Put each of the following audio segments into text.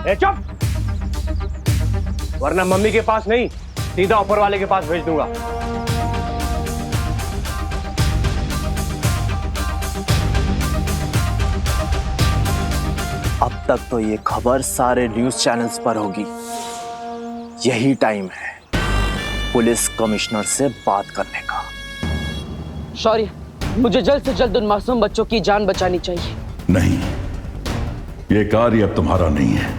ए चुप, वरना मम्मी के पास नहीं सीधा ऊपर वाले के पास भेज दूंगा। अब तक तो ये खबर सारे न्यूज चैनल्स पर होगी। यही टाइम है पुलिस कमिश्नर से बात करने का। शौर्य, मुझे जल्द से जल्द उन मासूम बच्चों की जान बचानी चाहिए। नहीं, ये कार्य अब तुम्हारा नहीं है।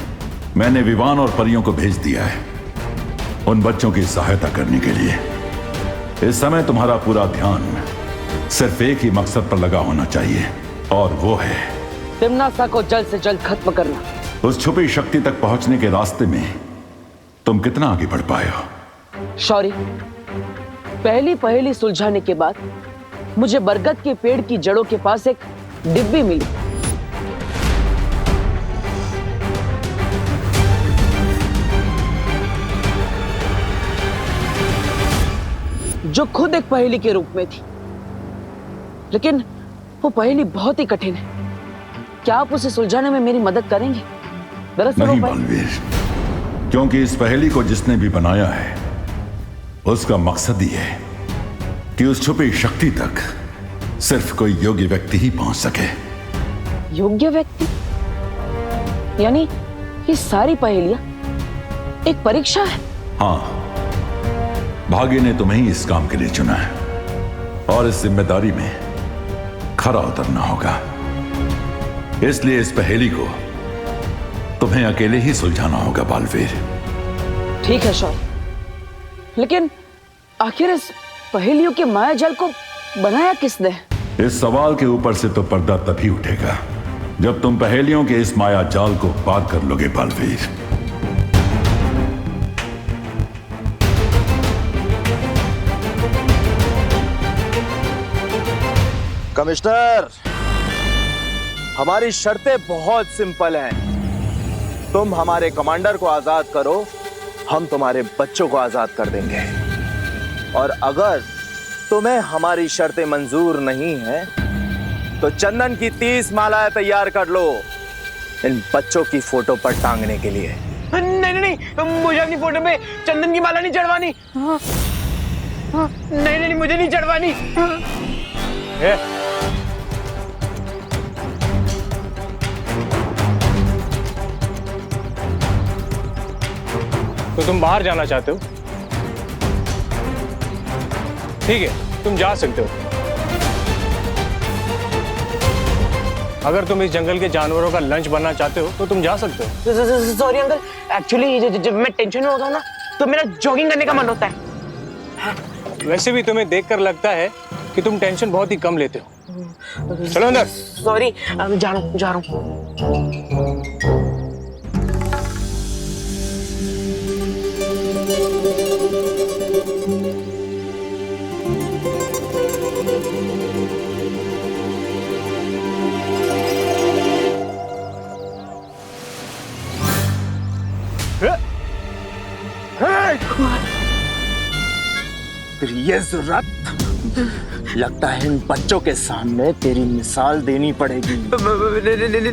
मैंने विवान और परियों को भेज दिया है उन बच्चों की सहायता करने के लिए। इस समय तुम्हारा पूरा ध्यान सिर्फ एक ही मकसद पर लगा होना चाहिए, और वो है तिम्नासा को जल्द से जल्द खत्म करना। उस छुपी शक्ति तक पहुंचने के रास्ते में तुम कितना आगे बढ़ पाए हो? शौर्य, पहली पहेली सुलझाने के बाद मुझे बरगद के पेड़ की जड़ों के पास एक डिब्बी मिली। जो खुद एक पहेली के रूप में थी, लेकिन वो पहेली बहुत ही कठिन है। क्या आप उसे सुलझाने में मेरी मदद करेंगे? दरअसल नहीं बालवीर, क्योंकि इस पहेली को जिसने भी बनाया है उसका मकसद ही है कि उस छुपी शक्ति तक सिर्फ कोई योग्य व्यक्ति ही पहुंच सके। योग्य व्यक्ति? यानी ये सारी पहेलियां एक परीक्षा है? हाँ, भाग्य ने तुम्हें ही इस काम के लिए चुना है, और इस जिम्मेदारी में खरा उतरना होगा। इसलिए इस पहेली को तुम्हें अकेले ही सुलझाना होगा बालवीर। ठीक है शौर्य, लेकिन आखिर इस पहेलियों के माया जाल को बनाया किसने? इस सवाल के ऊपर से तो पर्दा तभी उठेगा जब तुम पहेलियों के इस माया जाल को पार कर लोगे बालवीर। कमिश्नर, हमारी शर्तें बहुत सिंपल हैं। तुम हमारे कमांडर को आजाद करो, हम तुम्हारे बच्चों को आजाद कर देंगे। और अगर तुम्हें हमारी शर्तें मंजूर नहीं हैं, तो चंदन की 30 मालाएं तैयार कर लो इन बच्चों की फोटो पर टांगने के लिए। नहीं नहीं नहीं, मुझे अपनी फोटो पे चंदन की माला नहीं चढ़वानी। नहीं नहीं, मुझे नहीं चढ़वानी। तो तुम बाहर जाना चाहते हो? ठीक है, तुम जा सकते हो। अगर तुम इस जंगल के जानवरों का लंच बनना चाहते हो तो तुम जा सकते हो। सॉरी अंकल, एक्चुअली जब मैं टेंशन में होता हूँ ना, तो मेरा जॉगिंग करने का मन होता है। वैसे भी तुम्हें देखकर लगता है कि तुम टेंशन बहुत ही कम लेते हो। चलो अंदर। सॉरी, जा रहा हूँ। फिर ये जरूरत लगता है इन बच्चों के सामने तेरी मिसाल देनी पड़ेगी,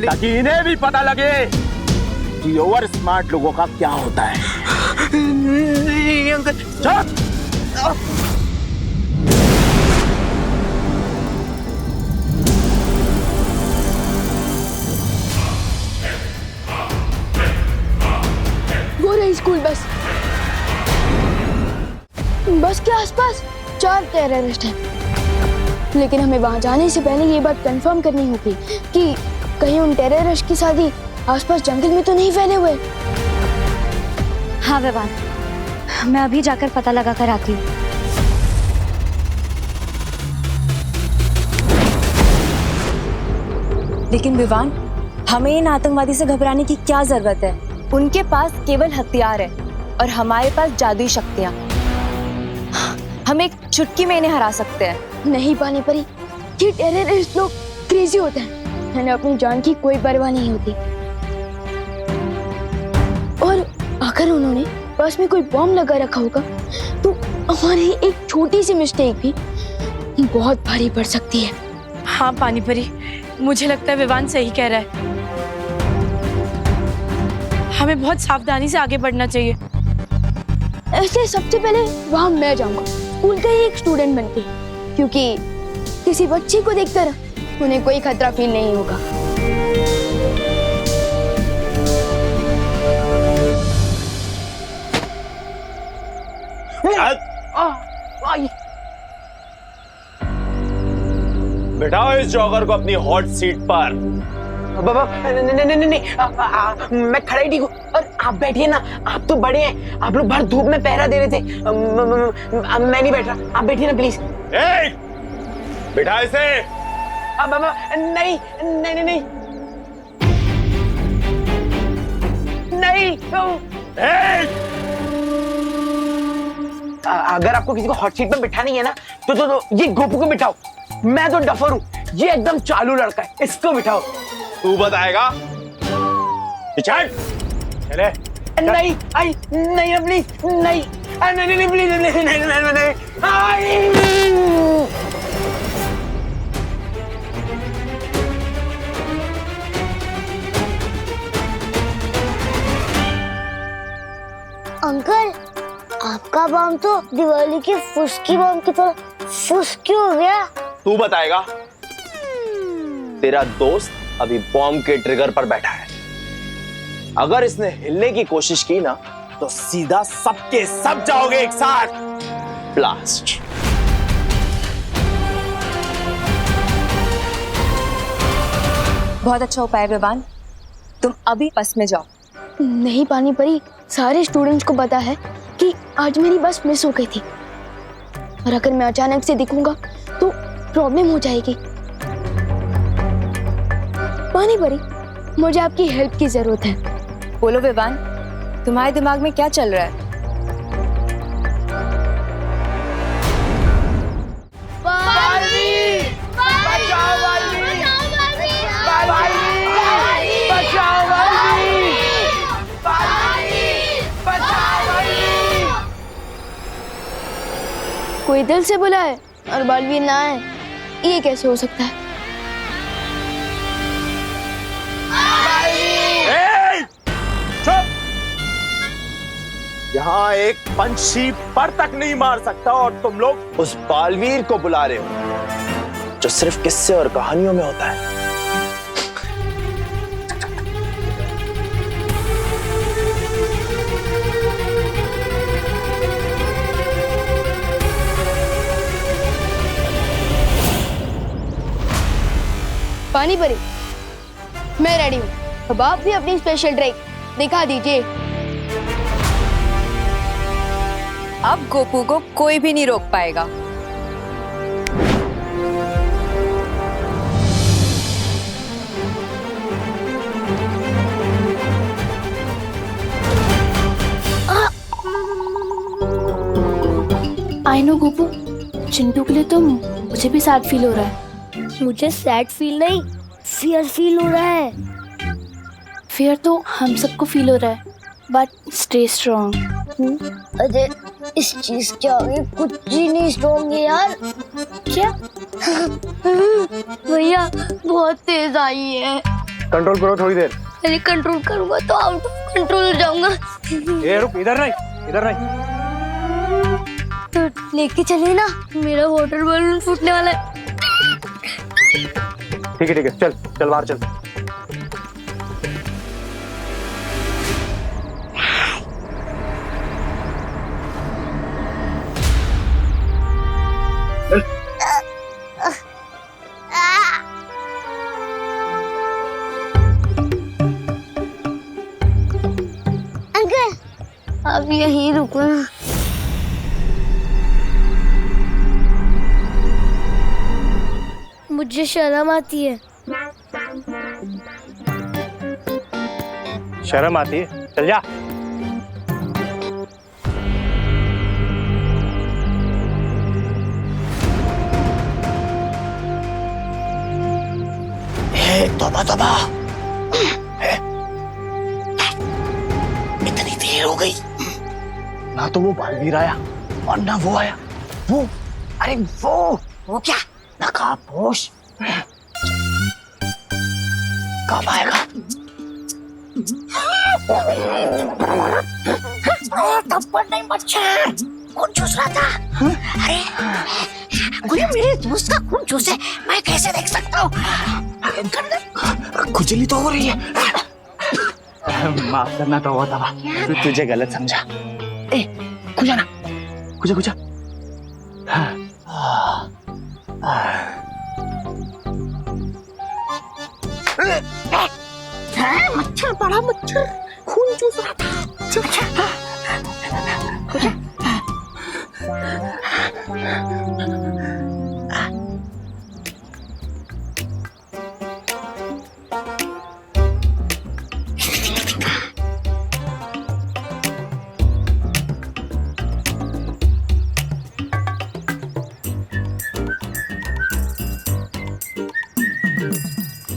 ताकि इन्हें भी पता लगे कि ओवर स्मार्ट लोगों का क्या होता है। नहीं अंकल। चुप! वो रही स्कूल बस। बस के आसपास 4 टेररिस्ट हैं, लेकिन हमें वहां जाने से पहले ये बात कंफर्म करनी होगी कि कहीं उन टेररिस्ट की शादी आसपास जंगल में तो नहीं फैले हुए। हाँ विवान, मैं अभी जाकर पता लगा कर आती हूँ। लेकिन विवान, हमें इन आतंकवादी से घबराने की क्या जरूरत है? उनके पास केवल हथियार है और हमारे पास जादुई शक्तियाँ। हम एक चुटकी में इन्हें हरा सकते हैं। नहीं पानी परी, ये टेररिस्ट लोग क्रेजी होते हैं, उन्हें अपनी जान की कोई परवाह नहीं होती। और अगर उन्होंने पास में कोई बॉम्ब लगा रखा होगा तो हमारी एक छोटी सी मिस्टेक भी बहुत भारी पड़ सकती है। हाँ पानी परी, मुझे लगता है विवान सही कह रहा है। हमें बहुत सावधानी से आगे बढ़ना चाहिए। इसलिए सबसे पहले वहां मैं जाऊंगा स्कूल का ही एक स्टूडेंट बनके, क्योंकि किसी बच्ची को देखकर उन्हें कोई खतरा फील नहीं होगा। बिठाओ इस जॉगर को अपनी हॉट सीट पर। बाबा नहीं, मैं खड़ा ही ठीक हूँ। और आप बैठिए ना, आप तो बड़े हैं, आप लोग भर धूप में पहरा दे रहे थे। मैं नहीं बैठ रहा, आप बैठिए ना प्लीज। बिठा इसे। बाबा नहीं नहीं नहीं नहीं नहीं। अगर आपको किसी को हॉट सीट पर बिठानी है ना तो ये गोपू को बिठाओ। मैं तो डफर हूँ, ये एकदम चालू लड़का है, इसको बिठाओ। तू बताएगा? चल चले। नहीं आई नहीं प्लीज नहीं नहीं नहीं प्लीज नहीं नहीं नहीं नहीं अंकल, आपका बम तो दिवाली की फुसकी बम की तरह फुस क्यों हो गया? तू बताएगा? तेरा दोस्त अभी बॉम्ब के ट्रिगर पर बैठा है। अगर इसने हिलने की कोशिश की ना तो सीधा सबके सब जाओगे एक साथ। ब्लास्ट। बहुत अच्छा उपाय विवान, तुम अभी बस में जाओ। नहीं पानी परी, सारे स्टूडेंट्स को पता है कि आज मेरी बस मिस हो गई थी, और अगर मैं अचानक से दिखूंगा तो प्रॉब्लम हो जाएगी। पानी परी, मुझे आपकी हेल्प की जरूरत है। बोलो विवान, तुम्हारे दिमाग में क्या चल रहा है? कोई दिल से बुलाए और बालवीर ना आए, ये कैसे हो सकता है? यहाँ एक पंछी पर तक नहीं मार सकता और तुम लोग उस बालवीर को बुला रहे हो जो सिर्फ किस्से और कहानियों में होता है। पानी परी, मैं रेडी हूँ। अब आप भी अपनी स्पेशल ट्रिक दिखा दीजिए। अब गोपू को कोई भी नहीं रोक पाएगा। आई नो गोपू, चिंटू के लिए तो मुझे भी सैड फील हो रहा है। मुझे सैड फील नहीं, फियर फील हो रहा है। फियर तो हम सबको फील हो रहा है, बट स्टे स्ट्रॉन्ग। अरे इस चीज के आगे कुछ भी नहीं स्ट्रॉन्ग है यार। क्या? भैया बहुत तेज आई है। कंट्रोल करो थोड़ी देर। अरे कंट्रोल करूंगा तो आउट ऑफ कंट्रोल हो जाऊंगा। ये रुक, इधर नहीं, इधर नहीं। तो लेके चलिए ना, मेरा वाटर बलून फूटने वाला है। ठीक है, चल चल बाहर चल। अंकल, अब यहीं रुको ना। मुझे शर्म आती है। शर्म आती है? चल जा। तौबा तौबा, इतनी देर हो गई, ना तो वो बालवीर आया और ना वो आया। वो, अरे वो क्या नकाबपोश कब आएगा? थप्पड़ नहीं मच्छर, खून चूस रहा था। अरे कोई मेरे दोस्त का खून चूसे, मैं कैसे देख सकता हूँ? खुजली तो हो रही है। माफ करना तो हुआ था, तुझे गलत समझा। ए खुजा ना, खुजा खुजा। मच्छर, बड़ा मच्छर, खून चूस रहा था।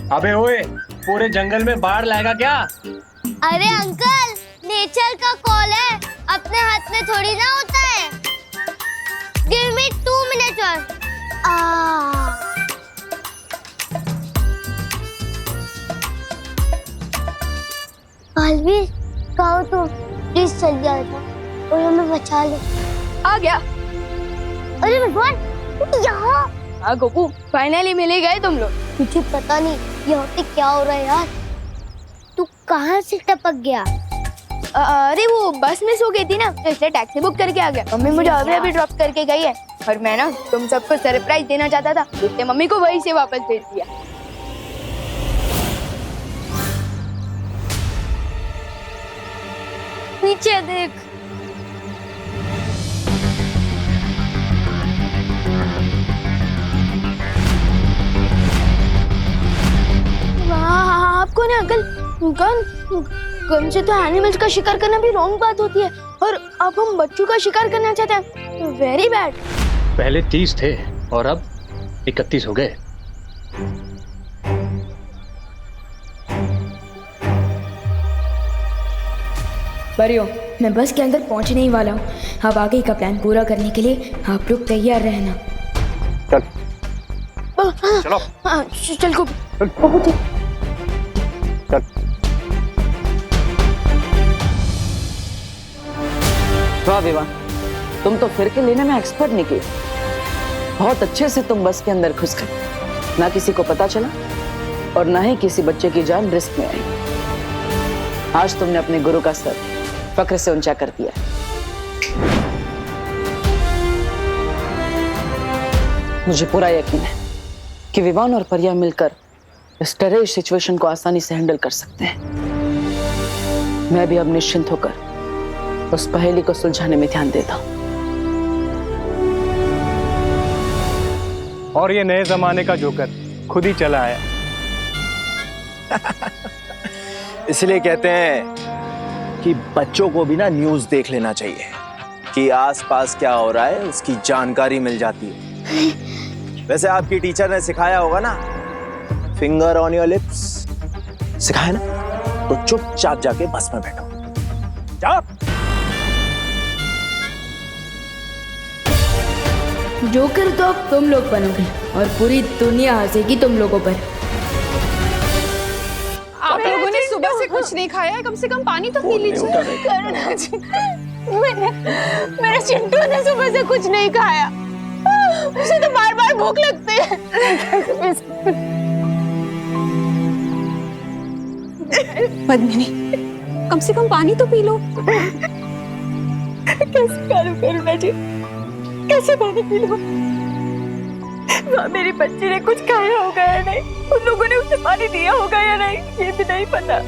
अबे ओए, पूरे जंगल में बाढ़ लाएगा क्या? अरे अंकल, नेचर का कॉल है, अपने हाथ में थोड़ी ना होता है। गिव मी 2 minutes और। कहो तो प्लीज चल गया था और हमें बचा ले। आ गया। अरे भगवान, यहाँ। हाँ गोकू, फाइनली मिल ही गए तुम लोग। मुझे पता नहीं यहाँ पे क्या हो रहा है यार। तू कहाँ से टपक गया? अरे वो बस में सो गई थी ना, तो इसलिए टैक्सी बुक करके आ गया। मम्मी मुझे अभी ड्रॉप करके गई है और मैं ना तुम सबको सरप्राइज देना चाहता था, इसलिए मम्मी को वहीं से वापस भेज दिया। पीछे देख। आपको ना अंकल, गन से तो एनिमल्स का शिकार करना भी रॉन्ग बात होती है, और अब हम बच्चों का शिकार करना चाहते हैं, वेरी बैड। पहले 30 थे और अब 31 हो गए। परियो, मैं बस के अंदर पहुंचने ही वाला हूँ। अब आगे का प्लान पूरा करने के लिए आप लोग तैयार रहना। चलो। चल को वाह विवान, तुम तो फिर के लेने में एक्सपर्ट निकले। बहुत अच्छे से तुम बस के अंदर घुस गए, ना किसी को पता चला और ना ही किसी बच्चे की जान रिस्क में आई। आज तुमने अपने गुरु का सर फक्र से ऊंचा कर दिया। मुझे पूरा यकीन है कि विवान और परिया मिलकर इस टेररिस्ट सिचुएशन को आसानी से हैंडल कर सकते हैं। मैं भी अब निश्चिंत होकर उस पहेली को सुलझाने में ध्यान देता हूं। और ये नए जमाने का जोकर खुद ही चला आया। इसलिए कहते हैं कि बच्चों को भी ना न्यूज़ देख लेना चाहिए कि आसपास क्या हो रहा है, उसकी जानकारी मिल जाती है। वैसे आपकी टीचर ने सिखाया होगा ना, फिंगर ऑन योर लिप्स, सिखाया ना? तो चुपचाप जाके बस में बैठो, जाओ। जोकर तो अब तुम लोग बनोगे और पूरी दुनिया हंसेगी तुम लोगों पर। आप लोगों ने सुबह से कुछ नहीं खाया है, कम से कम पानी तो पी लीजिए। करुणा जी, मेरे चिंटू ने सुबह से कुछ नहीं खाया, उसे तो बार बार भूख लगती है। पद्मिनी, कम से कम पानी तो पी लो। कैसे करूं करुणा जी, कैसे पानी पी लो? मेरी बच्ची ने कुछ खाया होगा या नहीं, उन लोगों ने उसे पानी दिया होगा या नहीं, ये भी नहीं पता।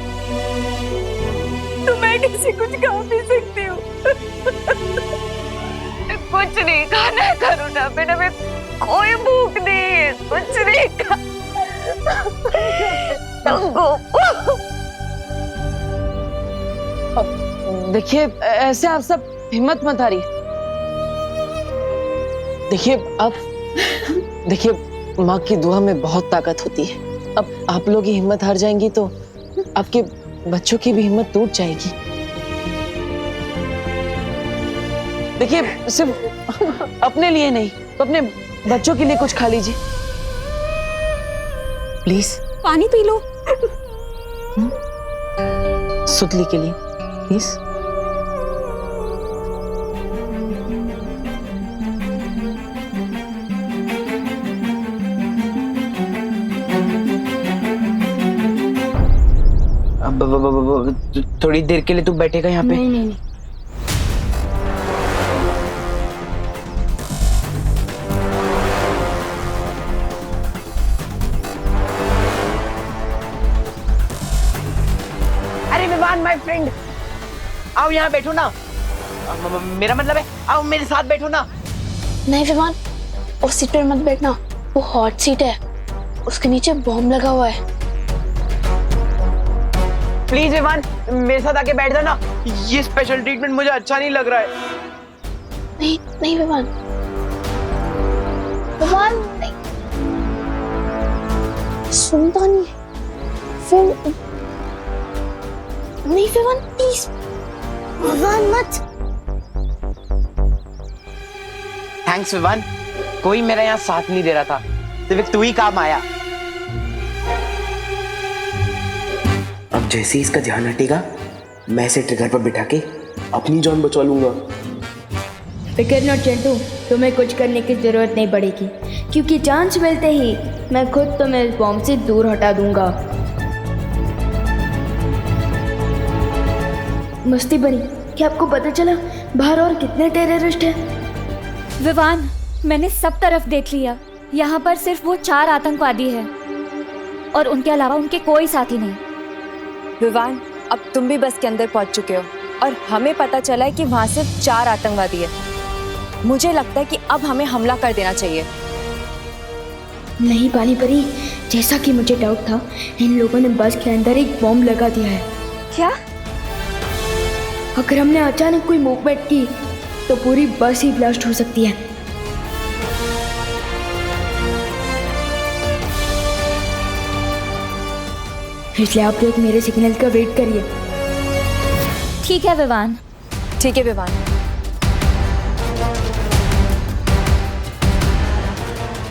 तो मैं कैसे कुछ खा पी सकती हूँ? कुछ नहीं खाना है करुणा, बेटा मैं कोई भूख नहीं है, कुछ नहीं खा। देखिए, ऐसे आप सब हिम्मत मत हारिए। देखिए माँ की दुआ में बहुत ताकत होती है। अब आप लोग ही हिम्मत हार जाएंगी तो आपके बच्चों की भी हिम्मत टूट जाएगी। देखिए, सिर्फ अपने लिए नहीं तो अपने बच्चों के लिए कुछ खा लीजिए प्लीज। पानी पी लो। सुतली के लिए प्लीज। थोड़ी देर के लिए तू बैठेगा यहाँ पे? नहीं नहीं नहीं। अरे विवान माय फ्रेंड, आओ यहाँ बैठो ना। मेरा मतलब है आओ मेरे साथ बैठो ना। नहीं विमान, उस सीट पर मत बैठना, वो हॉट सीट है, उसके नीचे बॉम्ब लगा हुआ है। प्लीज विवान मेरे साथ आके बैठ जाना, ये स्पेशल ट्रीटमेंट मुझे अच्छा नहीं लग रहा है। नहीं नहीं विमान, विमान नहीं, सुनता नहीं फिर। नहीं विमान प्लीज, विमान मत। थैंक्स विवान, कोई मेरा यहाँ साथ नहीं दे रहा था, सिर्फ तू ही काम आया। अब जैसे ही इसका ध्यान हटेगा मैं इसे ट्रिगर पर बिठा के अपनी जान बचा लूंगा। फिकर नॉट चिंटू, तुम्हें कुछ करने की जरूरत नहीं पड़ेगी, क्योंकि चांस मिलते ही मैं खुद तुम्हें इस बॉम्ब से दूर हटा दूंगा। मस्ती बनी, क्या आपको पता चला बाहर और कितने टेररिस्ट हैं? विवान, मैंने सब तरफ देख लिया, यहाँ पर सिर्फ वो 4 आतंकवादी हैं और उनके अलावा उनके कोई साथी नहीं। विवान, अब तुम भी बस के अंदर पहुंच चुके हो और हमें पता चला है कि वहां सिर्फ 4 आतंकवादी है। मुझे लगता है कि अब हमें हमला कर देना चाहिए। नहीं पानी परी, जैसा कि मुझे डाउट था, इन लोगों ने बस के अंदर एक बॉम्ब लगा दिया है। क्या? अगर हमने अचानक कोई मूवमेंट की तो पूरी बस ही ब्लास्ट हो सकती है। इसलिए आप लोग मेरे सिग्नल का वेट करिए। ठीक है विवान। ठीक है विवान।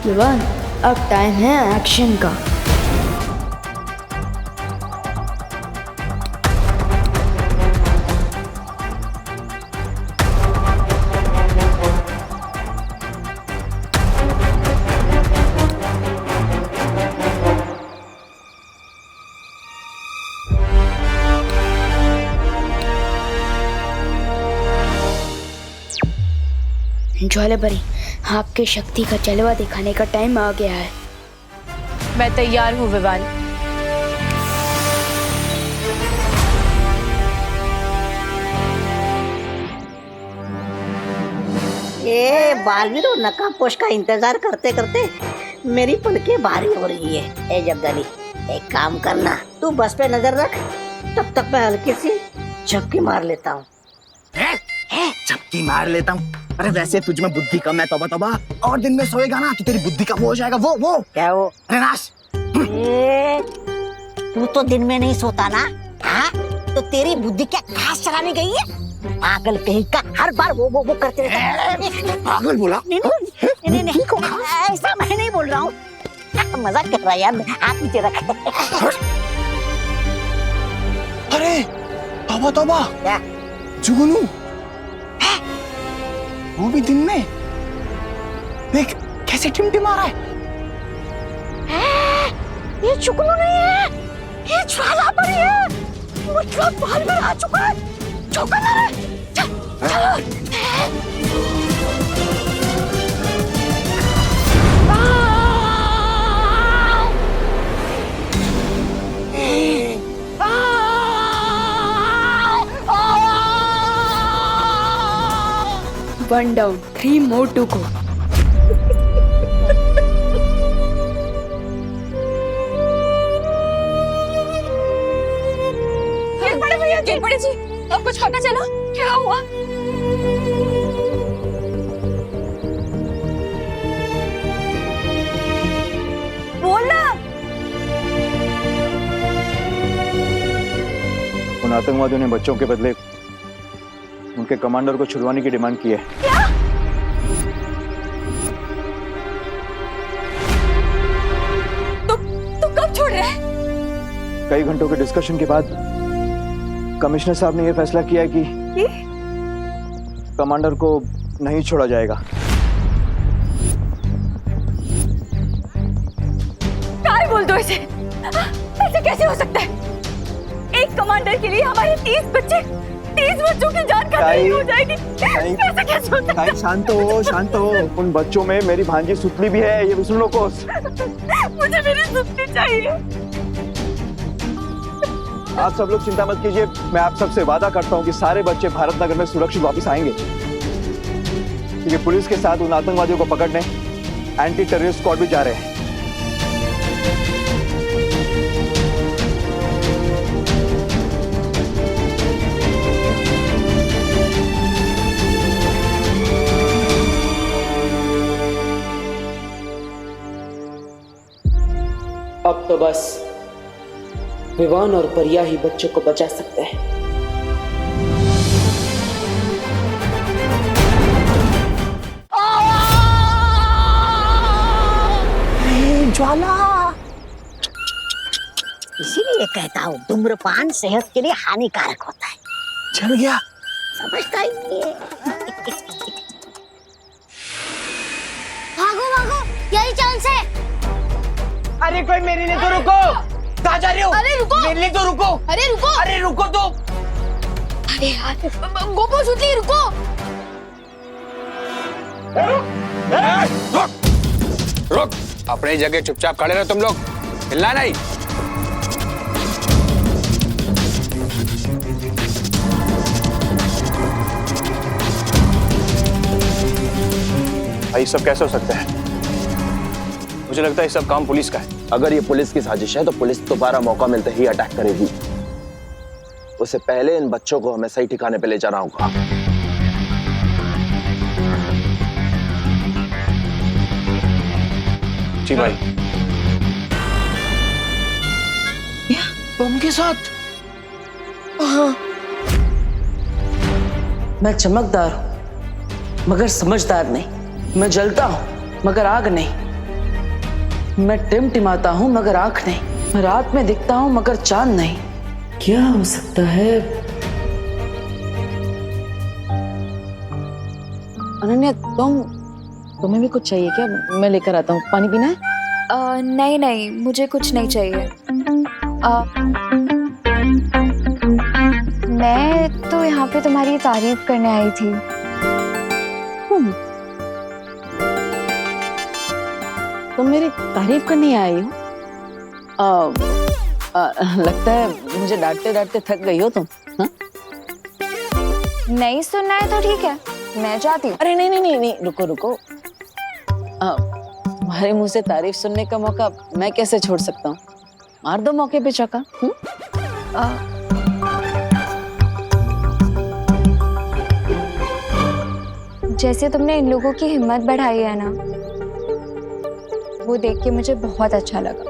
विवान, अब टाइम है एक्शन का। ज्वाला बरी, आपके शक्ति का जलवा दिखाने का टाइम आ गया है। मैं तैयार हूँ विवान। ये बालवीरों नकाबपोश का इंतजार करते करते मेरी पलकें भारी हो रही है। ए जब्दाली, एक काम करना, तू बस पे नजर रख, तब तक मैं हल्की सी झपकी मार लेता हूँ। झपकी मार लेता हूँ? अरे वैसे तुझ में बुद्धि कम है, तौबा तौबा। और दिन में सोएगा ना तो तेरी बुद्धि का वो हो जाएगा। वो क्या वो? अरे नाश। तू तो दिन में नहीं सोता ना? हाँ, तो तेरी बुद्धि क्या घास चराने गई है? पागल कहीं का, हर बार वो करते रहता है। पागल बोला? नहीं, ऐसा मैं नहीं बोल रहा हूँ, मजाक कर रहा है यार। हाथ नीचे रख। अरे तौबा तौबा, क्या? जुगनू, वो भी दिन में। देख कैसे टिमटिमा रहा है। ये जुगनू नहीं है, ये ज्वाला बरी है। मतलब बाहर में आ चुका है। चौका ना रे। One down, 3 more to go. गिर पड़े जी, अब कुछ पता चला क्या हुआ? बोलना। उन आतंकवादियों ने बच्चों के बदले उनके कमांडर को छुड़वाने की डिमांड की है। क्या? तो कब छोड़ रहे हैं? कई घंटों के डिस्कशन के बाद कमिश्नर साहब ने यह फैसला किया है कि कमांडर को नहीं छोड़ा जाएगा। क्या बोल दो इसे? ऐसे कैसे हो सकता है? एक कमांडर के लिए हमारे 30 बच्चों की जान खतरे हो जाएगी। ऐसे कैसे हो सकता है? शांत हो, शांत हो। उन बच्चों में मेरी भांजी सुतली भी है, ये भी सुन लो कोस। मुझे मेरी सुतली चाहिए। आप सब लोग चिंता मत कीजिए, मैं आप सबसे वादा करता हूँ कि सारे बच्चे भारत नगर में सुरक्षित वापस आएंगे, क्योंकि पुलिस के साथ उन आतंकवादियों को पकड़ने एंटी टेररिस्ट स्क्वाड भी जा रहे हैं। अब तो बस विवान और परिया ही बच्चों को बचा सकते हैं। ज्वाला, इसीलिए कहता हूँ धूम्रपान सेहत के लिए हानिकारक होता है। चल गया, समझता ही नहीं है। भागो भागो, यही चांस है। अरे कोई मेरे लिए तो रुको। कहाँ जा रही हो? अरे रुको, मेरे लिए तो रुको। अरे रुको, अरे रुको तो। अरे यार गोपो सुतली रुको। रुक, अपनी जगह चुपचाप खड़े रहो तुम लोग, हिलना नहीं। भाई सब कैसे हो सकता है? मुझे लगता है ये सब काम पुलिस का है। अगर ये पुलिस की साजिश है तो पुलिस दोबारा मौका मिलते ही अटैक करेगी। उससे पहले इन बच्चों को हमें सही ठिकाने पे ले जाना होगा। जी भाई। बम के साथ? हाँ। मैं चमकदार हूं मगर समझदार नहीं। मैं जलता हूं मगर आग नहीं। मैं टिमटिमाता हूं मगर आंख नहीं। मैं रात में दिखता हूं मगर चांद नहीं। क्या हो सकता है? अनन्या, तुम्हें भी कुछ चाहिए क्या? मैं लेकर आता हूँ। पानी पीना है? नहीं नहीं, मुझे कुछ नहीं चाहिए। मैं तो यहाँ पे तुम्हारी तारीफ करने आई थी। तुम मेरी तारीफ करने आई हो? लगता है मुझे डांटते डांटते थक गई हो तुम। हाँ? नहीं सुनना है तो ठीक है, मैं जाती हूँ। अरे नहीं नहीं नहीं नहीं, रुको रुको। तुम्हारे मुंह से तारीफ सुनने का मौका मैं कैसे छोड़ सकता हूँ? मार दो मौके पे चौका। जैसे तुमने इन लोगों की हिम्मत बढ़ाई है ना, वो देख के मुझे बहुत अच्छा लगा।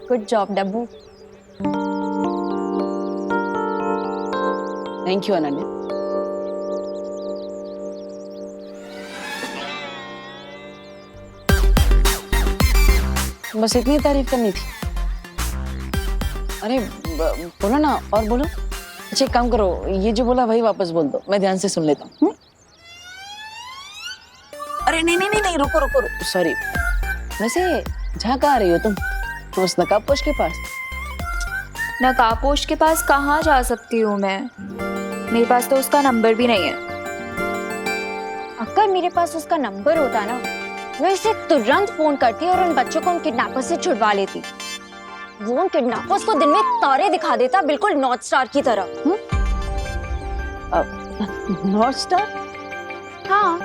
Good job Dabbu. Thank you Ananya. बस इतनी तारीफ करनी थी? अरे बोलो ना, और बोलो। अच्छा एक काम करो, ये जो बोला वही वापस बोल दो, मैं ध्यान से सुन लेता हूँ। अरे नहीं नहीं नहीं नहीं, रुको रुको रुको, सॉरी। वैसे जहाँ कहाँ रही हो तुम? उस नकाबपोश के पास? नकाबपोश के पास कहाँ जा सकती हूँ मैं? मेरे पास तो उसका नंबर भी नहीं है। अगर मेरे पास उसका नंबर होता ना, मैं इसे तुरंत फोन करती और उन बच्चों को उन किडनैपर्स से छुड़वा लेती। वो उन किडनैपर्स को दिन में तारे दिखा देता, बिल्कुल नॉर्थ स्टार की तरह। North star? हाँ,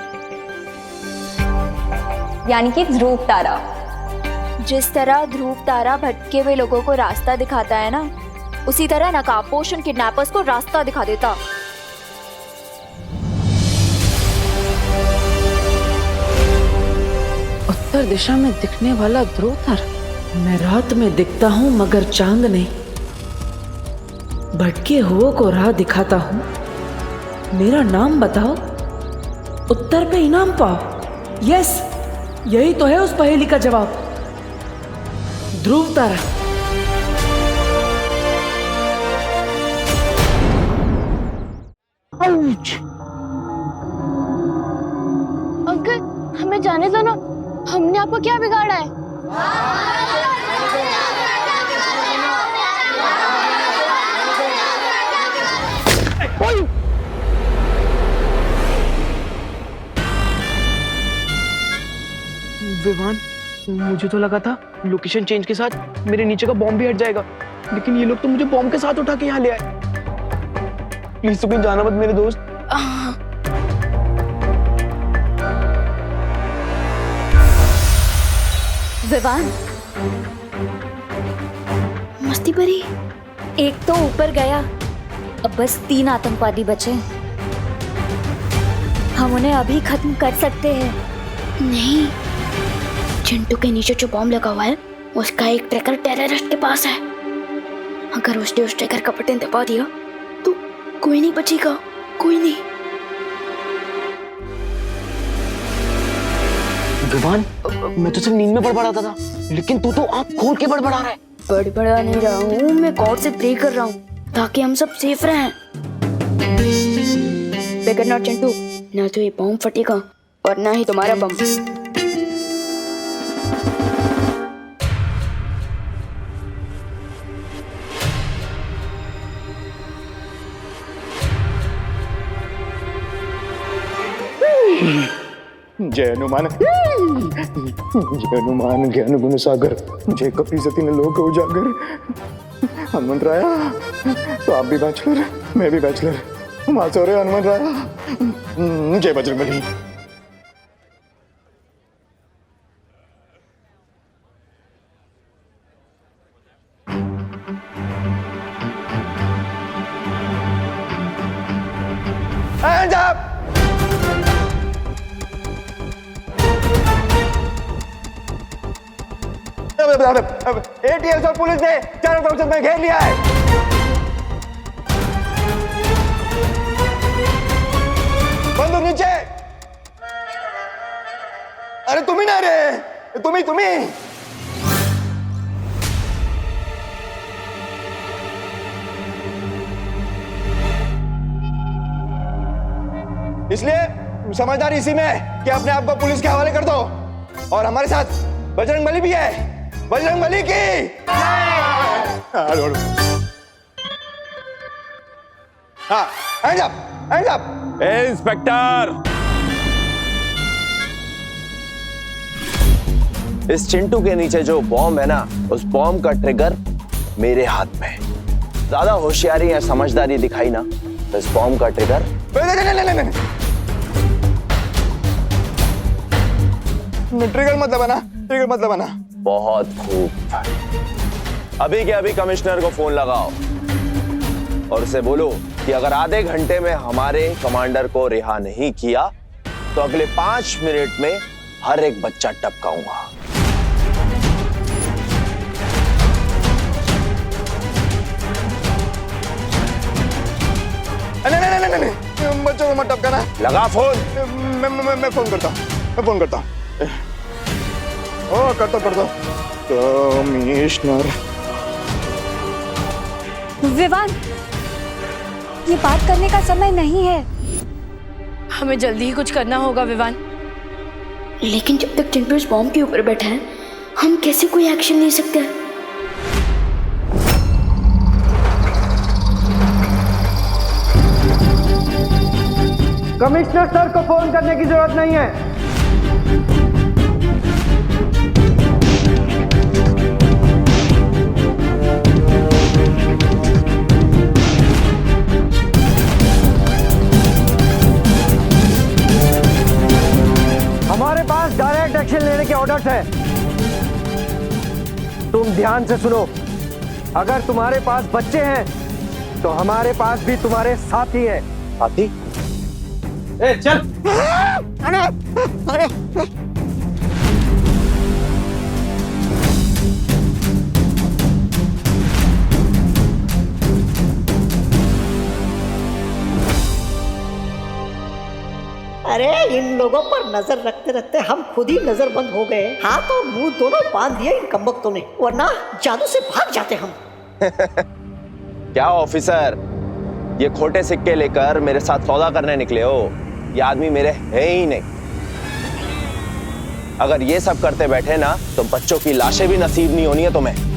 यानी कि ध्रुव तारा। जिस तरह ध्रुव तारा भटके हुए लोगों को रास्ता दिखाता है ना, उसी तरह नकाबपोश उन किडनैपर्स को रास्ता दिखा देता। उत्तर दिशा में दिखने वाला ध्रुव तारा। मैं रात में दिखता हूँ मगर चांद नहीं। भटके हुओं को राह दिखाता हूँ। मेरा नाम बताओ, उत्तर पे इनाम पाओ। यस, यही तो है उस पहेली का जवाब। ध्रुव तारा। हमने आपको क्या बिगाड़ा है? विवान, मुझे तो लगा था लोकेशन चेंज के साथ मेरे नीचे का बॉम्ब भी हट जाएगा, लेकिन ये लोग तो मुझे बॉम्ब के साथ उठा के यहाँ ले आए। प्लीज तो कहीं जाना मत मेरे दोस्त। विवान, मस्ती भरी। एक तो ऊपर गया, अब बस 3 आतंकवादी बचे। हम उन्हें अभी खत्म कर सकते हैं। नहीं, चिंटू के नीचे जो बॉम्ब लगा हुआ है उसका एक ट्रैकर टेररिस्ट के पास है। अगर उसने उस ट्रैकर का बटन दबा दिया तो कोई नहीं बचेगा, कोई नहीं। विवान, मैं तो सिर्फ नींद में बड़बड़ाता था, लेकिन तू तो आंख खोल के बड़बड़ा रहा है। बड़बड़ा नहीं रहा हूँ, मैं गॉड से प्रे कर रहा हूँ ताकि हम सब सेफ रहें। बेगर नॉट चिंटू, ना तो ये बॉम्ब फटेगा और ना ही तुम्हारा बम। जय हनुमान, जय हनुमान ज्ञान गुण सागर, जय कपि सती लोक उजागर। हनुमंत राया, तो आप भी बैचलर, मैं भी बैचलर, हम आज हो रहे हनुमंत राया। जय बजरंगबली। Hands up! ATS और पुलिस ने चारों तरफ से मैं घेर लिया है। बंदूक नीचे। अरे तुम ही ना रे, तुम ही। इसलिए समझदारी इसी में है कि अपने आप को पुलिस के हवाले कर दो, और हमारे साथ बजरंगबली भी है। बजरंगबली की हाँ, hands up, hands up। Inspector, इस चिंटू के नीचे जो बॉम्ब है ना, उस बॉम्ब का ट्रिगर मेरे हाथ में है। ज्यादा होशियारी या समझदारी दिखाई ना तो इस बॉम्ब का ट्रिगर ट्रिगर मत दबाना, ट्रिगर मत दबाना। बहुत खूब। अभी के अभी कमिश्नर को फोन लगाओ और उसे बोलो कि अगर आधे घंटे में हमारे कमांडर को रिहा नहीं किया तो अगले 5 मिनट में हर एक बच्चा टपकाऊंगा। नहीं, बच्चों को मत टपकाना। लगा फोन। मैं फोन करता हूँ, मैं फोन करता हूँ। ओ, करता कमिश्नर। विवान, ये बात करने का समय नहीं है। हमें जल्दी ही कुछ करना होगा विवान। लेकिन जब तक चिंटू इस बॉम्ब के ऊपर बैठा है, हम कैसे कोई एक्शन ले सकते हैं? कमिश्नर सर को फोन करने की जरूरत नहीं है। हमारे पास डायरेक्ट एक्शन लेने के ऑर्डर्स हैं। तुम ध्यान से सुनो, अगर तुम्हारे पास बच्चे हैं तो हमारे पास भी तुम्हारे साथी हैं। साथी? ए, चल। अरे इन लोगों पर नजर रखते रखते हम खुद ही नजरबंद हो गए। हाथ और मुंह दोनों बांध दिए इन कमबख्तों ने, वरना जादू से भाग जाते हम। क्या ऑफिसर, ये खोटे सिक्के लेकर मेरे साथ सौदा करने निकले हो? ये आदमी मेरे है ही नहीं। अगर ये सब करते बैठे ना तो बच्चों की लाशें भी नसीब नहीं होनी है तुम्हें।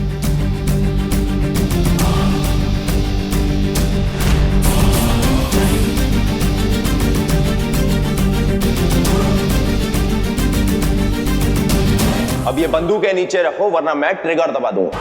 अब ये बंदूक नीचे रखो वरना मैं ट्रिगर दबा दूंगा।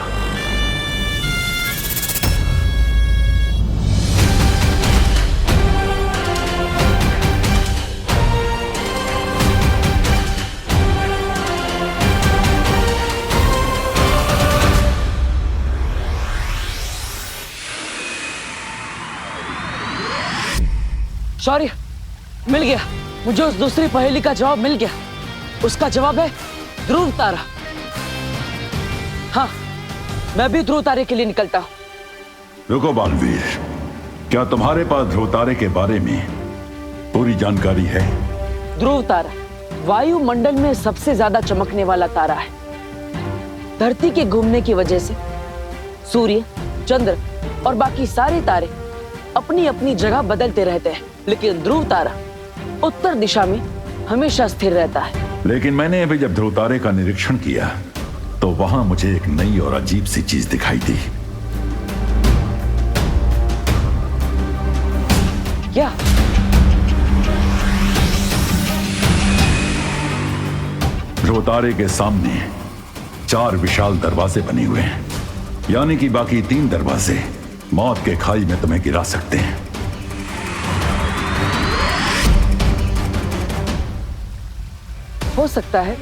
शौर्य, मिल गया मुझे उस दूसरी पहेली का जवाब मिल गया। उसका जवाब है ध्रुव तारा। हाँ, मैं भी ध्रुव तारे के लिए निकलता हूं। रुको बालवीर, क्या तुम्हारे पास ध्रुव तारे के बारे में पूरी जानकारी है? ध्रुव तारा वायुमंडल में सबसे ज्यादा चमकने वाला तारा है। धरती के घूमने की वजह से सूर्य, चंद्र और बाकी सारे तारे अपनी अपनी जगह बदलते रहते हैं, लेकिन ध्रुव तारा उत्तर दिशा में हमेशा स्थिर रहता है। लेकिन मैंने अभी जब ध्रुव तारे का निरीक्षण किया तो वहां मुझे एक नई और अजीब सी चीज दिखाई दी। क्या? ध्रुव तारे के सामने 4 विशाल दरवाजे बने हुए हैं, यानी कि बाकी 3 दरवाजे मौत के खाई में तुम्हें गिरा सकते हैं। हो सकता है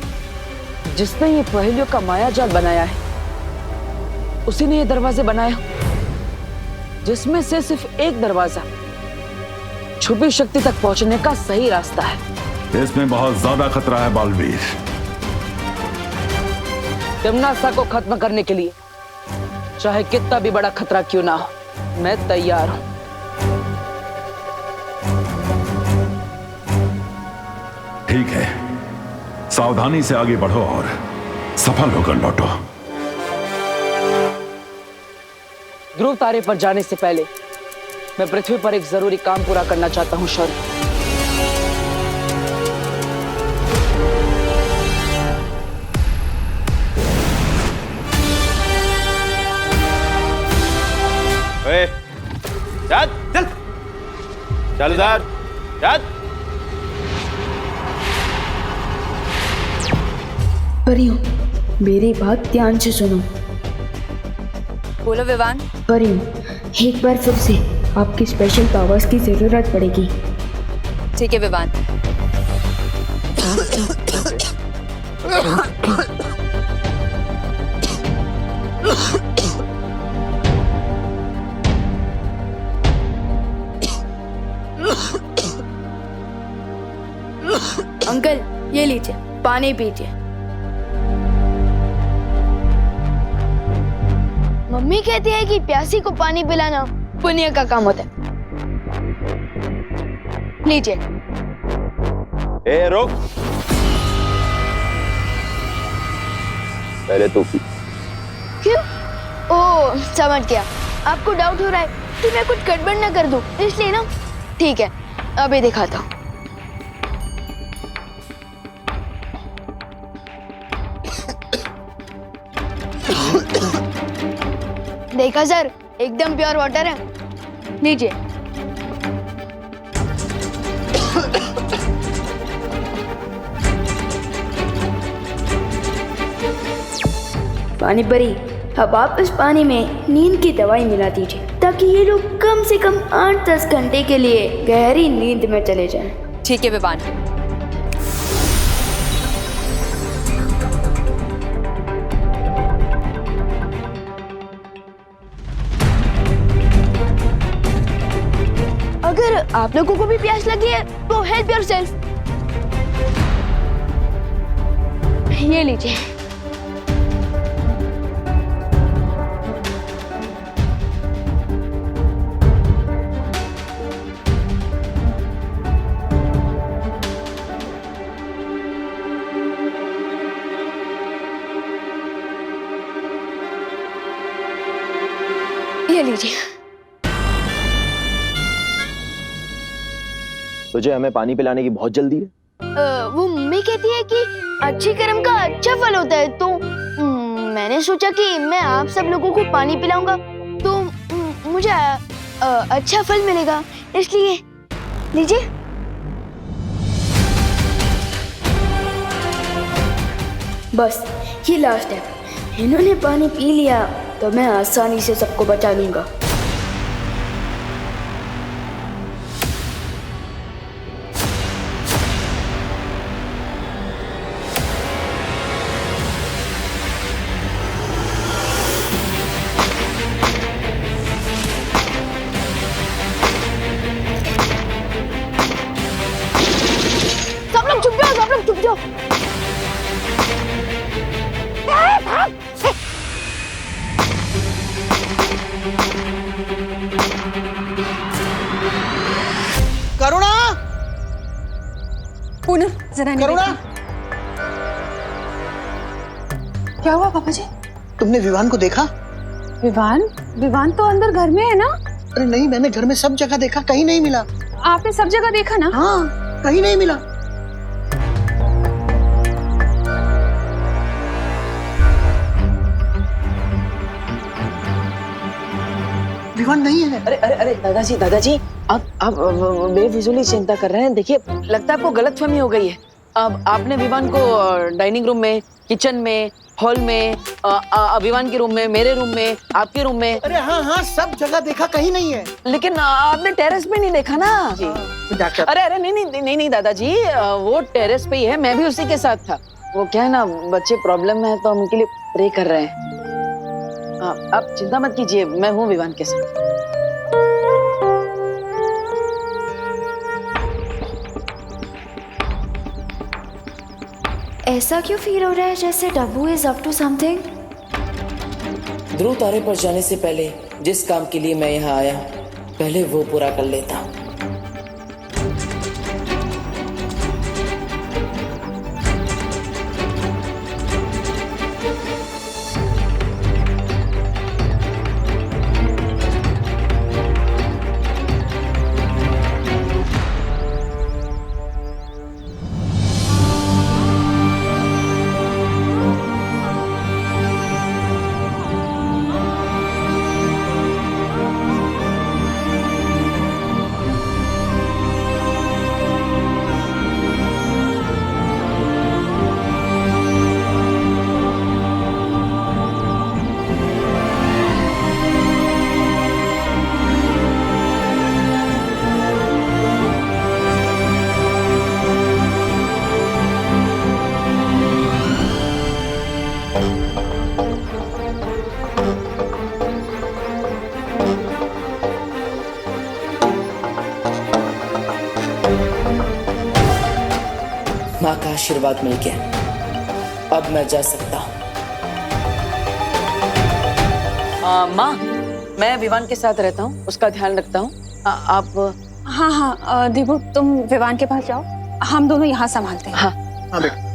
जिसने ये पहेलियों का मायाजाल बनाया है उसी ने ये दरवाजे बनाया, जिसमें से सिर्फ एक दरवाजा छुपी शक्ति तक पहुंचने का सही रास्ता है। इसमें बहुत ज्यादा खतरा है बालवीर। यमुनासा को खत्म करने के लिए चाहे कितना भी बड़ा खतरा क्यों ना हो, मैं तैयार हूं। ठीक है, सावधानी से आगे बढ़ो और सफल होकर लौटो। ध्रुव तारे पर जाने से पहले मैं पृथ्वी पर एक जरूरी काम पूरा करना चाहता हूं शौर्य। चल चल चल उधर चल। परियों, मेरी बात ध्यान से सुनो। बोलो विवान। परियों, एक बार फिर से आपकी स्पेशल पावर्स की जरूरत पड़ेगी। ठीक है विवान। अंकल, ये लीजिए, पानी पीजिए। मम्मी कहती है कि प्यासी को पानी पिलाना पुण्य का काम होता है। लीजिए। ए रुक, पहले तू पी। क्यों? ओह, समझ गया। आपको डाउट हो रहा है कि मैं कुछ गड़बड़ ना कर दूं, इसलिए ना। ठीक है, अभी दिखाता हूँ। देखा सर, एकदम प्योर वाटर है। लीजिए। पानी परी, अब आप इस पानी में नींद की दवाई मिला दीजिए ताकि ये लोग कम से कम 8-10 घंटे के लिए गहरी नींद में चले जाएं। ठीक है विवान। अगर आप लोगों को भी प्यास लगी है तो हेल्प योरसेल्फ। ये लीजिए। ये लीजिए। तुझे हमें पानी पिलाने की बहुत जल्दी है? वो मम्मी कहती है कि अच्छे कर्म का अच्छा फल होता है, तो मैंने सोचा कि मैं आप सब लोगों को पानी पिलाऊंगा तो मुझे अच्छा फल मिलेगा, इसलिए लीजिए। बस ये लास्ट है, इन्होंने पानी पी लिया तो मैं आसानी से सबको बचा लूंगा। सब लोग चुप जाओ, सब लोग चुप जाओ। करुणा, पूनम जरा करुणा, क्या हुआ पापा जी? तुमने विवान को देखा? विवान? विवान तो अंदर घर में है ना? अरे नहीं, मैंने घर में सब जगह देखा, कहीं नहीं मिला। आपने सब जगह देखा ना? हाँ, कहीं नहीं मिला। विवान नहीं है। अरे अरे अरे दादाजी आप बेफिजूली चिंता कर रहे हैं। देखिए, लगता है आपको गलतफहमी हो गई है। अब आपने विवान को डाइनिंग रूम में, किचन में, हॉल में, विवान के रूम में, मेरे रूम में, आपके रूम में। अरे हाँ, सब जगह देखा, कहीं नहीं है। लेकिन आपने टेरेस पे नहीं देखा ना जी? डॉक्टर, अरे अरे नहीं दादाजी, वो टेरेस पे ही है, मैं भी उसी के साथ था। वो क्या है ना, बच्चे प्रॉब्लम में है तो हम उनके लिए प्रे कर रहे हैं। आप चिंता मत कीजिए, मैं हूँ विवान के साथ। ऐसा क्यों फील हो रहा है जैसे डब्बू इज अप टू समथिंग? ध्रुव तारे पर जाने से पहले जिस काम के लिए मैं यहाँ आया, पहले वो पूरा कर लेता। माँ का आशीर्वाद मिल गया, अब मैं जा सकता हूँ। माँ, मैं विवान के साथ रहता हूँ, उसका ध्यान रखता हूँ। आप? हाँ, दीपू तुम विवान के पास जाओ, हम दोनों यहाँ संभालते हैं। हाँ बेटा।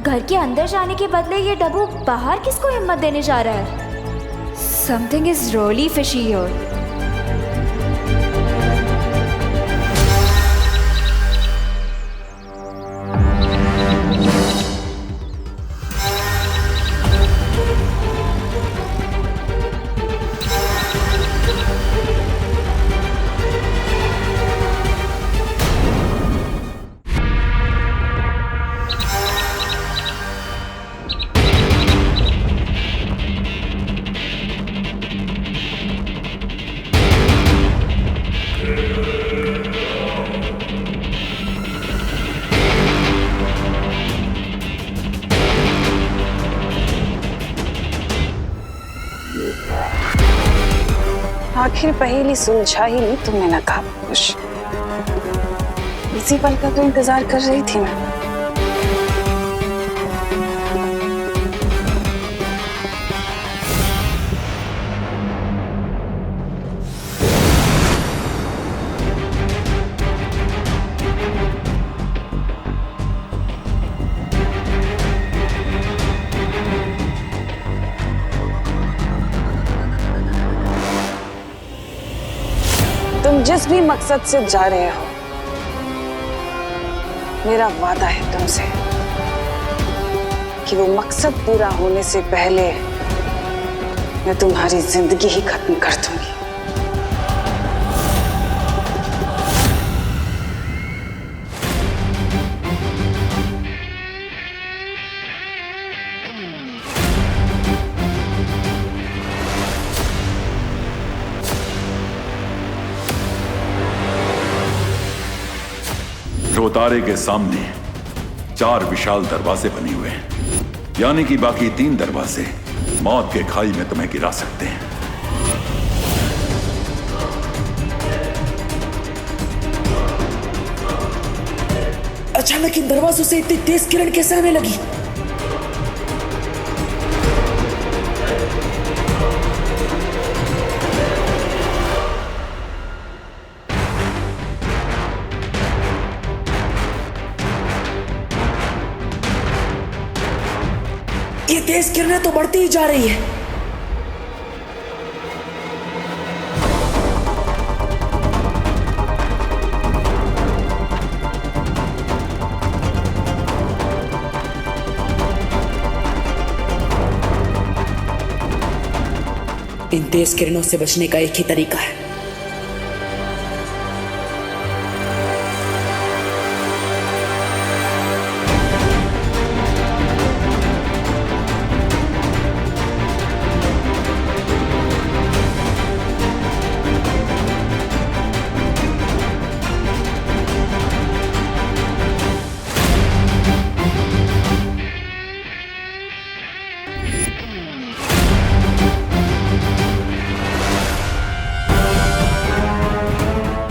घर के अंदर जाने के बदले ये डब्बू बाहर किसको हिम्मत देने जा रहा है? Something is really fishy here. फिर पहेली सुलझा ही नहीं तुमने नकाब पोश। इसी पल का तो इंतजार कर रही थी मैं। तुम जिस भी मकसद से जा रहे हो, मेरा वादा है तुमसे कि वो मकसद पूरा होने से पहले मैं तुम्हारी जिंदगी ही खत्म कर दूंगी। रोतारे के सामने 4 विशाल दरवाजे बने हुए हैं, यानी कि बाकी 3 दरवाजे मौत के खाई में तुम्हें गिरा सकते हैं। अचानक इन दरवाजों से इतनी तेज किरण कैसे आने लगी? ये तेज किरणें तो बढ़ती ही जा रही है। इन तेज किरणों से बचने का एक ही तरीका है।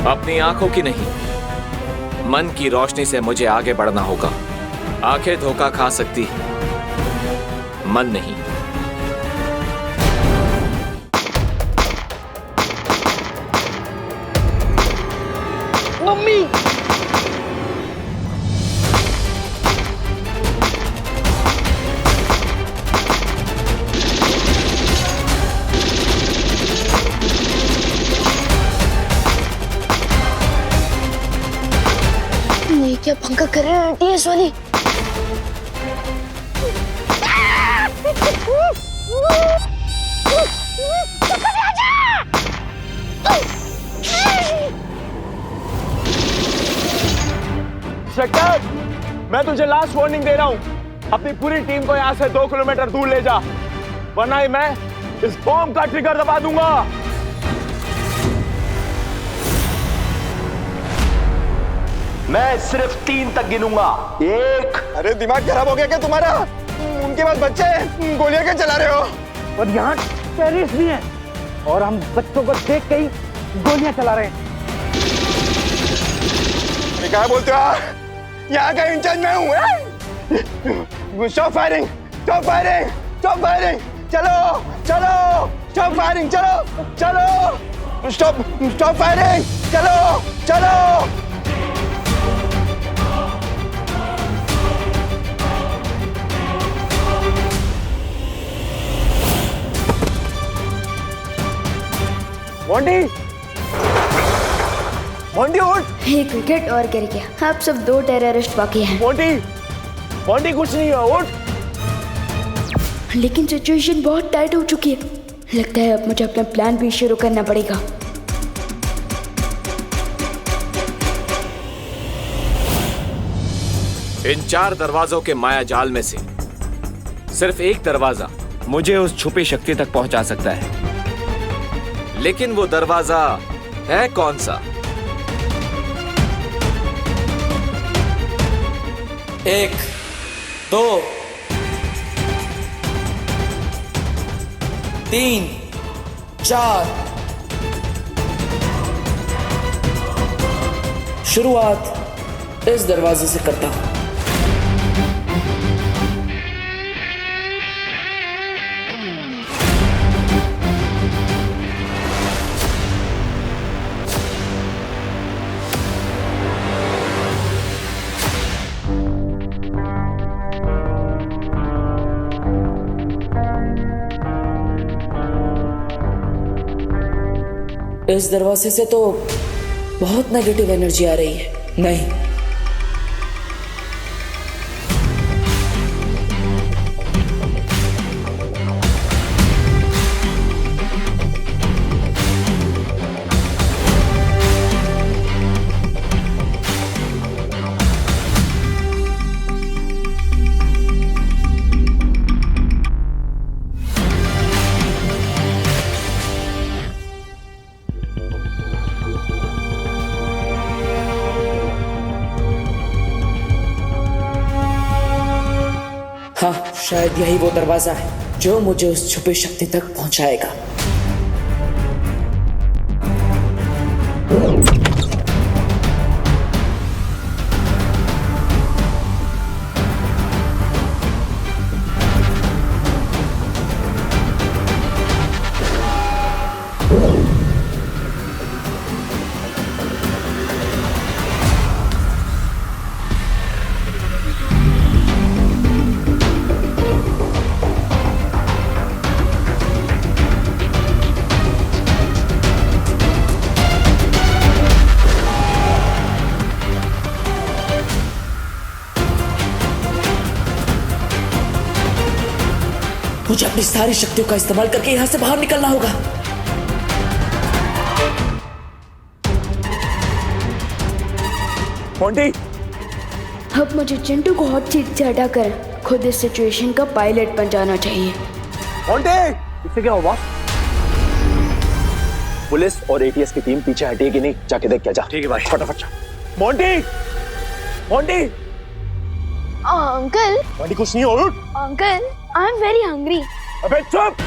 अपनी आंखों की नहीं, मन की रोशनी से मुझे आगे बढ़ना होगा। आंखें धोखा खा सकती है, मन नहीं। मम्मी क्या पंखा कर रहे हैं आंटी वाली? इंस्पेक्टर, मैं तुझे लास्ट वार्निंग दे रहा हूं, अपनी पूरी टीम को यहां से 2 किलोमीटर दूर ले जा, वरना ही मैं इस बॉम्ब का ट्रिगर दबा दूंगा। मैं सिर्फ 3 तक गिनूंगा। 1। अरे दिमाग खराब हो गया क्या तुम्हारा? उनके पास बच्चे हैं, गोलियां क्या चला रहे हो? और यहाँ टेररिस्ट भी हैं और हम बच्चों को देख के ही गोलियां चला रहे हैं। क्या बोलते हो? यहाँ का इंचार्ज मैं हूँ। Stop firing, stop firing, stop firing, चलो चलो, स्टॉप फायरिंग, चलो चलो, स्टॉप फायरिंग, चलो चलो। मोंटी, मोंटी उठ। एक विकेट और गिर गया। अब सब 2 टेररिस्ट बाकी हैं। मोंटी, मोंटी कुछ नहीं है, उठ। लेकिन सिचुएशन बहुत टाइट हो चुकी है। लगता है अब मुझे अपना प्लान भी शुरू करना पड़ेगा। इन 4 दरवाजों के माया जाल में से सिर्फ एक दरवाजा मुझे उस छुपी शक्ति तक पहुंचा सकता है, लेकिन वो दरवाजा है कौन सा? 1, 2, 3, 4, शुरुआत इस दरवाजे से करता हूँ। इस दरवाजे से तो बहुत नेगेटिव एनर्जी आ रही है। नहीं, हाँ, शायद यही वो दरवाजा है जो मुझे उस छुपी शक्ति तक पहुंचाएगा। मुझे अपनी सारी शक्तियों का इस्तेमाल करके यहाँ से बाहर निकलना होगा। मोंटी, अब मुझे चिंटू को हॉट सीट से हटाकर खुद इस सिचुएशन का पायलट बन जाना चाहिए। मोंटी, इससे क्या हुआ? पुलिस और एटीएस की टीम पीछे हटी कि नहीं, जाके देख क्या जा। ठीक है भाई, फटाफट। मोंटी, मोंटी, अंकल, मोंटी कुछ नहीं हो। Uncle, I am very hungry. अबे चुप,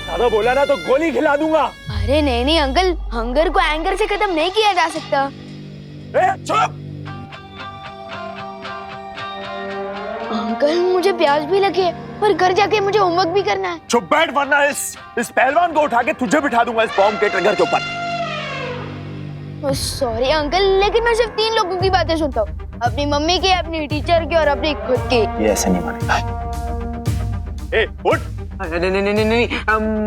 ज्यादा बोला ना तो गोली खिला दूंगा। अरे नहीं नहीं अंकल, हंगर को एंगर से खत्म नहीं किया जा सकता। चुप। अंकल, मुझे प्यास भी लगी है और घर जाके मुझे होमवर्क भी करना है। चुप बैठ, वरना इस पहलवान को उठा के तुझे बिठा दूंगा इस बॉम्ब के ट्रिगर के ऊपर। सॉरी अंकल, लेकिन मैं सिर्फ 3 लोगों की बातें सुनता हूँ, अपनी मम्मी की, अपनी टीचर की और अपनी खुद की। ये ऐसे नहीं मानेगा। ए, उठ। नहीं,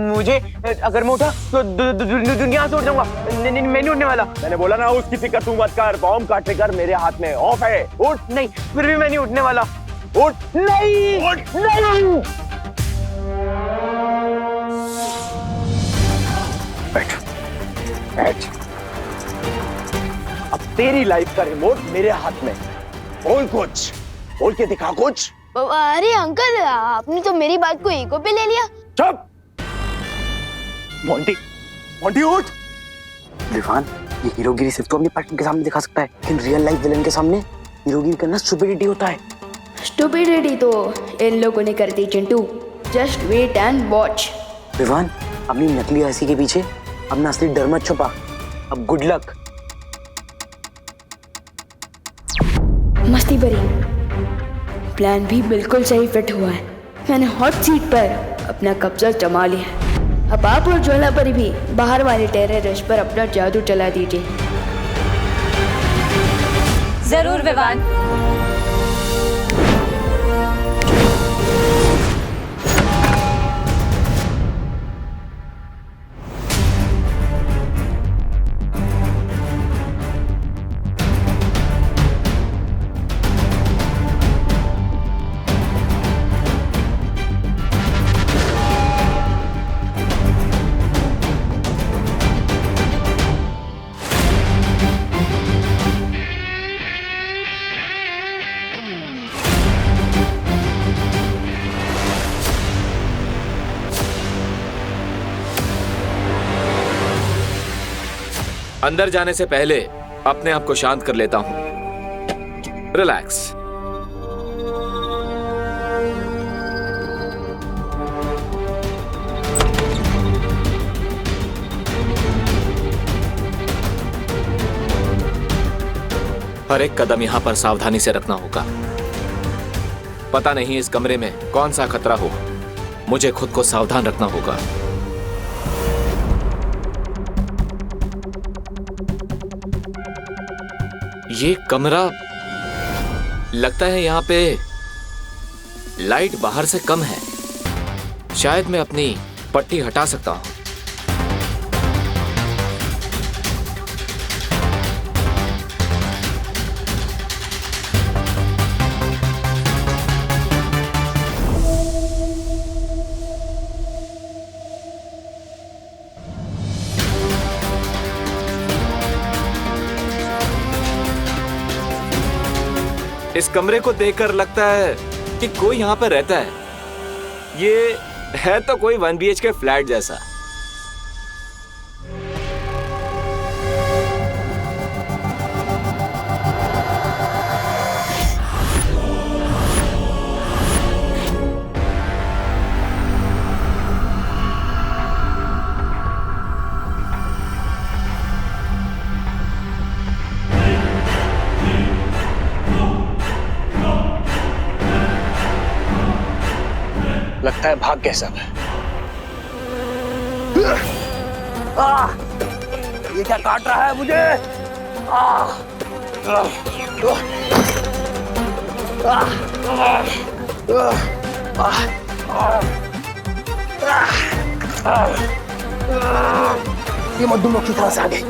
मुझे अगर मैं उठा तो दुनिया से उठ जाऊंगा। नहीं, मैं नहीं उठने वाला। मैंने बोला ना उसकी फिक्र तू मत कर, बॉम्ब का ट्रिगर मेरे हाथ में ऑफ है। उठ। नहीं, फिर भी मैं नहीं उठने वाला। उठ। नहीं, उठ। नहीं। बैठ, बैठ। अब तेरी लाइफ का रिमोट मेरे हाथ में। बोल कुछ, बोल के दिखा कुछ। अरे अंकल, आपने तो मेरी बात को ईगो पे ले लिया। चुप। मोंटी, मोंटी उठ। विवान, ये हीरोगिरी सिर्फ तो अपने पार्टनर के सामने दिखा सकता है, लेकिन रियल लाइफ विलन के सामने हीरोगिरी करना स्टुपिडिटी होता है। स्टुपिडिटी तो इन लोगों ने कर दी Chintu. Just wait and watch. Vivaan, अपनी नकली हंसी के पीछे अपना असली डर मत छुपा। अब गुड लक। मस्ती भरी प्लान भी बिल्कुल सही फिट हुआ है। मैंने हॉट सीट पर अपना कब्जा जमा लिया है। अब आप और ज्वाला पर भी बाहर वाले टेररिस्ट पर अपना जादू चला दीजिए। जरूर विवान। अंदर जाने से पहले अपने आप को शांत कर लेता हूं। रिलैक्स। हर एक कदम यहाँ पर सावधानी से रखना होगा। पता नहीं इस कमरे में कौन सा खतरा हो, मुझे खुद को सावधान रखना होगा। ये कमरा लगता है यहाँ पे लाइट बाहर से कम है। शायद मैं अपनी पट्टी हटा सकता हूँ। इस कमरे को देखकर लगता है कि कोई यहाँ पर रहता है। ये है तो कोई 1 BHK फ्लैट जैसा। लगता है भाग गए सब। ये क्या काट रहा है मुझे? ये मधुमक्खी कहां से आ गई?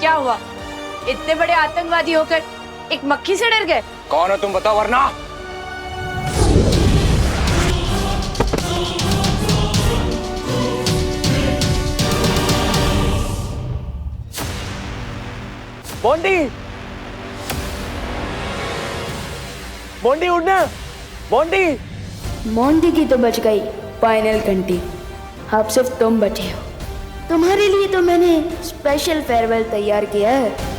क्या हुआ? इतने बड़े आतंकवादी होकर एक मक्खी से डर गए? कौन हो तुम बताओ वरना। मोंटी, मोंटी उठना, मोंटी। मोंटी की तो बच गई फाइनल घंटी। अब सिर्फ तुम बचे हो। तुम्हारे लिए तो मैंने स्पेशल फेयरवेल तैयार किया है।